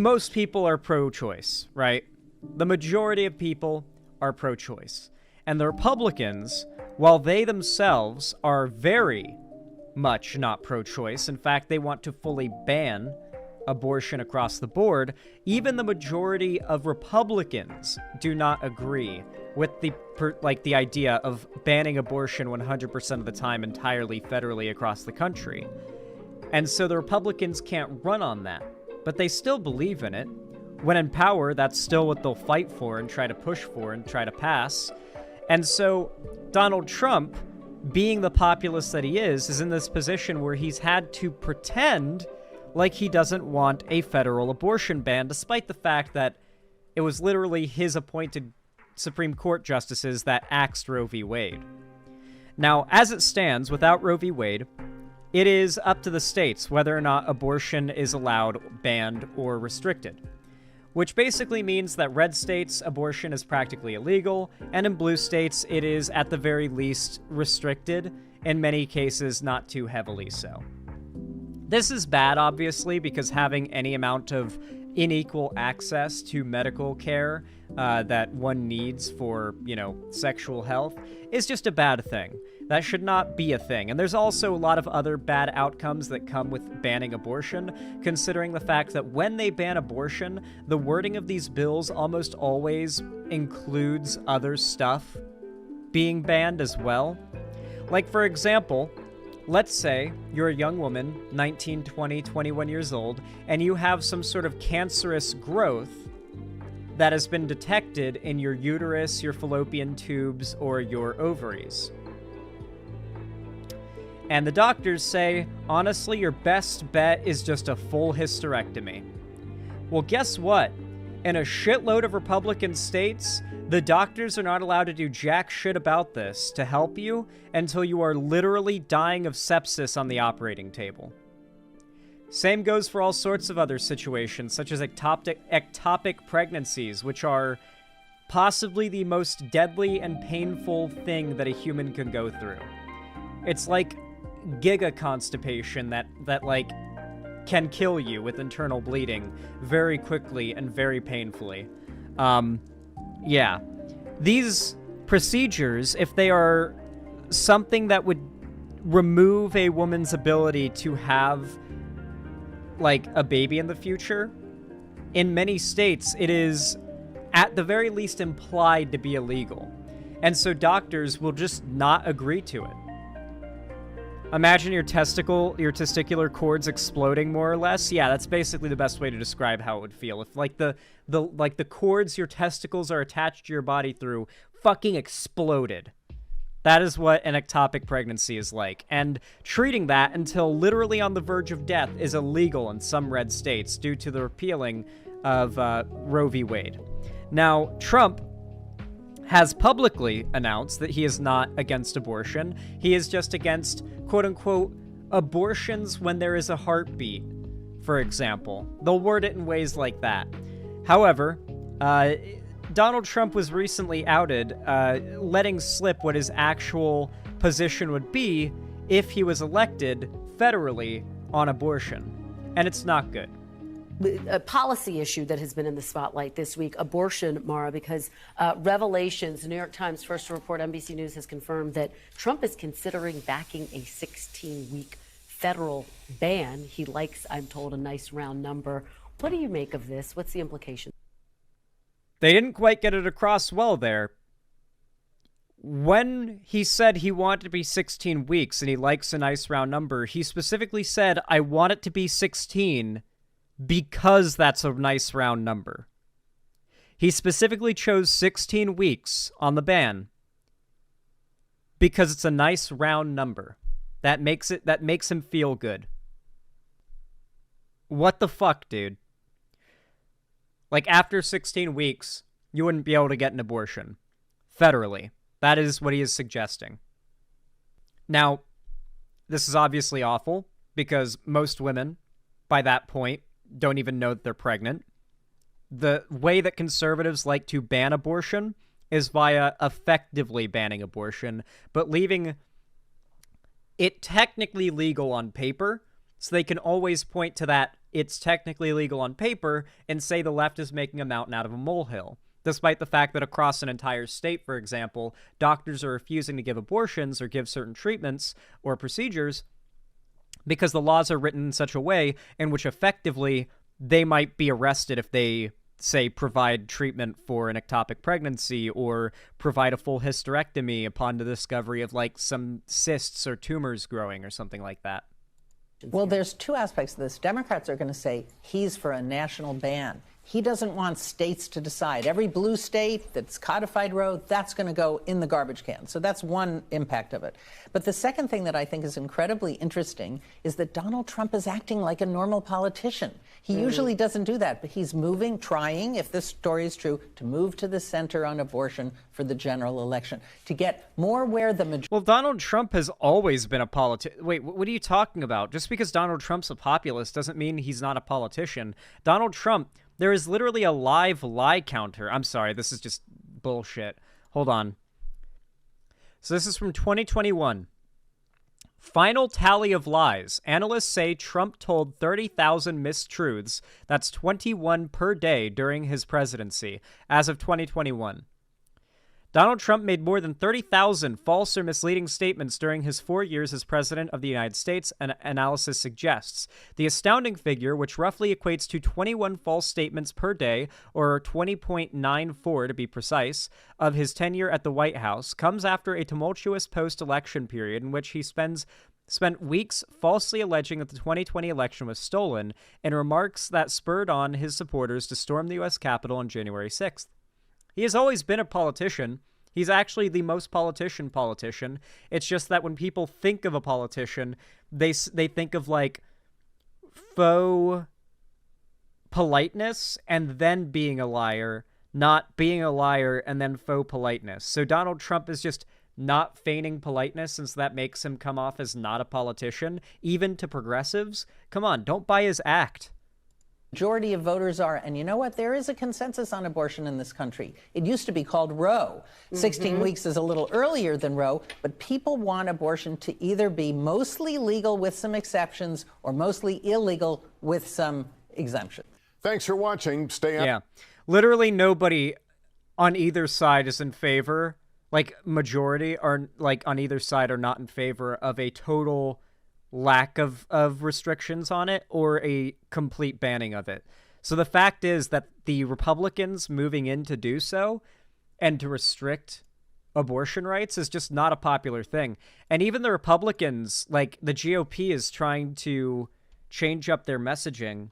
most people are pro-choice, right? The majority of people are pro-choice. And the Republicans, while they themselves are very much not pro-choice, in fact, they want to fully ban abortion across the board, even the majority of Republicans do not agree with the idea of banning abortion 100% of the time entirely federally across the country. And so the Republicans can't run on that, but they still believe in it. When in power, that's still what they'll fight for and try to push for and try to pass. And so Donald Trump, being the populist that he is in this position where he's had to pretend like he doesn't want a federal abortion ban, despite the fact that it was literally his appointed Supreme Court justices that axed Roe v. Wade. Now, as it stands, without Roe v. Wade, it is up to the states whether or not abortion is allowed, banned, or restricted. Which basically means that red states, abortion is practically illegal, and in blue states, it is at the very least restricted, in many cases not too heavily so. This is bad, obviously, because having any amount of unequal access to medical care that one needs for, sexual health is just a bad thing. That should not be a thing. And there's also a lot of other bad outcomes that come with banning abortion, considering the fact that when they ban abortion, the wording of these bills almost always includes other stuff being banned as well. Like, for example, let's say you're a young woman, 19, 20, 21 years old, and you have some sort of cancerous growth that has been detected in your uterus, your fallopian tubes, or your ovaries. And the doctors say, honestly, your best bet is just a full hysterectomy. Well, guess what? In a shitload of Republican states, the doctors are not allowed to do jack shit about this to help you until you are literally dying of sepsis on the operating table. Same goes for all sorts of other situations, such as ectopic pregnancies, which are possibly the most deadly and painful thing that a human can go through. It's like giga constipation that can kill you with internal bleeding very quickly and very painfully. Yeah. These procedures, if they are something that would remove a woman's ability to have, a baby in the future, in many states, it is, at the very least, implied to be illegal. And so doctors will just not agree to it. Imagine your testicular cords exploding, more or less. Yeah, that's basically the best way to describe how it would feel. If the cords your testicles are attached to your body through fucking exploded. That is what an ectopic pregnancy is like. And treating that until literally on the verge of death is illegal in some red states due to the repealing of Roe v. Wade. Now, Trump has publicly announced that he is not against abortion. He is just against, quote-unquote, abortions when there is a heartbeat, for example. They'll word it in ways like that. However, Donald Trump was recently outed, letting slip what his actual position would be if he was elected federally on abortion. And it's not good. A policy issue that has been in the spotlight this week, abortion, Mara, because revelations, the New York Times first to report, NBC News has confirmed that Trump is considering backing a 16-week federal ban. He likes, I'm told, a nice round number. What do you make of this? What's the implication? They didn't quite get it across well there. When he said he wanted to be 16 weeks and he likes a nice round number, he specifically said, I want it to be 16 because that's a nice round number. He specifically chose 16 weeks on the ban because it's a nice round number. That makes him feel good. What the fuck, dude? After 16 weeks, you wouldn't be able to get an abortion federally. That is what he is suggesting. Now, this is obviously awful because most women, by that point, don't even know that they're pregnant. The way that conservatives like to ban abortion is via effectively banning abortion, but leaving it technically legal on paper So they can always point to that it's technically legal on paper and say the left is making a mountain out of a molehill. Despite the fact that across an entire state, for example, doctors are refusing to give abortions or give certain treatments or procedures because the laws are written in such a way in which effectively they might be arrested if they, say, provide treatment for an ectopic pregnancy or provide a full hysterectomy upon the discovery of, like, some cysts or tumors growing or something like that. Well, there's two aspects of this. Democrats are going to say he's for a national ban. He doesn't want states to decide. Every blue state that's codified Roe, that's going to go in the garbage can. So that's one impact of it. But the second thing that I think is incredibly interesting is that Donald Trump is acting like a normal politician. He usually doesn't do that, but he's moving, trying, if this story is true, to move to the center on abortion for the general election, to get more where the majority... Well, Donald Trump has always been a politician. Wait, what are you talking about? Just because Donald Trump's a populist doesn't mean he's not a politician. Donald Trump... There is literally a live lie counter. I'm sorry, this is just bullshit. Hold on. So this is from 2021. Final tally of lies. Analysts say Trump told 30,000 mistruths. That's 21 per day during his presidency, as of 2021. Donald Trump made more than 30,000 false or misleading statements during his 4 years as president of the United States, an analysis suggests. The astounding figure, which roughly equates to 21 false statements per day, or 20.94 to be precise, of his tenure at the White House, comes after a tumultuous post-election period in which he spent weeks falsely alleging that the 2020 election was stolen, and remarks that spurred on his supporters to storm the U.S. Capitol on January 6th. He has always been a politician. He's actually the most politician. It's just that when people think of a politician, they think of, like, faux politeness and then being a liar, not being a liar and then faux politeness. So Donald Trump is just not feigning politeness, since that makes him come off as not a politician, even to progressives. Come on, don't buy his act. Majority of voters are, and you know what? There is a consensus on abortion in this country. It used to be called Roe. 16 weeks is a little earlier than Roe, but people want abortion to either be mostly legal with some exceptions or mostly illegal with some exemptions. Thanks for watching. Stay up. Yeah. Literally nobody on either side is in favor, like majority are, like, on either side are not in favor of a total lack of restrictions on it or a complete banning of it. So the fact is that the Republicans moving in to do so and to restrict abortion rights is just not a popular thing. And even the Republicans, like the GOP, is trying to change up their messaging